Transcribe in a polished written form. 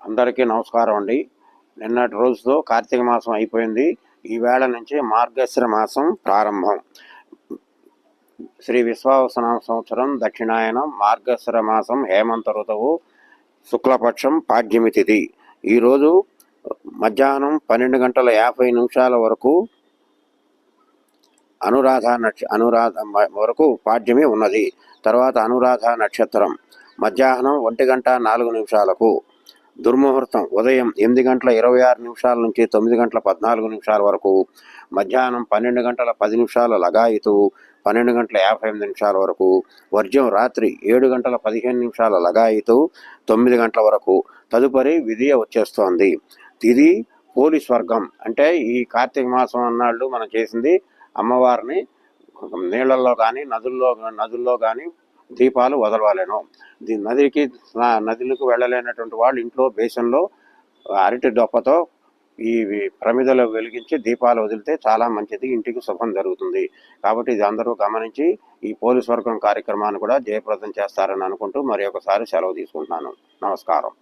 అందరికీ నమస్కారం అండి. నిన్నటి రోజుతో కార్తీక మాసం అయిపోయింది. ఈ వేళ నుంచి మార్గశిర మాసం ప్రారంభం. శ్రీ విశ్వావసనామ సంవత్సరం దక్షిణాయనం మార్గశిర మాసం హేమంత ఋతువు శుక్లపక్షం పాడ్యమి తిథి. ఈరోజు మధ్యాహ్నం 12:50 వరకు అనురాధ వరకు పాడ్యమి ఉన్నది. తర్వాత అనురాధ నక్షత్రం మధ్యాహ్నం 1:04 దుర్ముహూర్తం ఉదయం 8:26 నుంచి 9:14 వరకు. మధ్యాహ్నం 12:10 లగాయితు 12:58 వరకు. వర్జ్యం రాత్రి 7:15 లగాయితు 9 గంటల వరకు. తదుపరి విధియ వచ్చేస్తోంది. తిది పోలీస్ వర్గం అంటే ఈ కార్తీక మాసం అన్నాళ్ళు మనం చేసింది అమ్మవారిని నీళ్ళల్లో కానీ నదుల్లో కానీ దీపాలు వదలవాలేను. నదులకు వెళ్ళలేనటువంటి వాళ్ళు ఇంట్లో బేసన్లో అరటి దొప్పతో ఈ ప్రమిదలు వెలిగించి దీపాలు వదిలితే చాలా మంచిది, ఇంటికి శుభం జరుగుతుంది. కాబట్టి ఇది అందరూ గమనించి ఈ పోలీస్ వర్గం కార్యక్రమాన్ని కూడా జయప్రదం చేస్తారని అనుకుంటూ మరి ఒకసారి సెలవు తీసుకుంటున్నాను. నమస్కారం.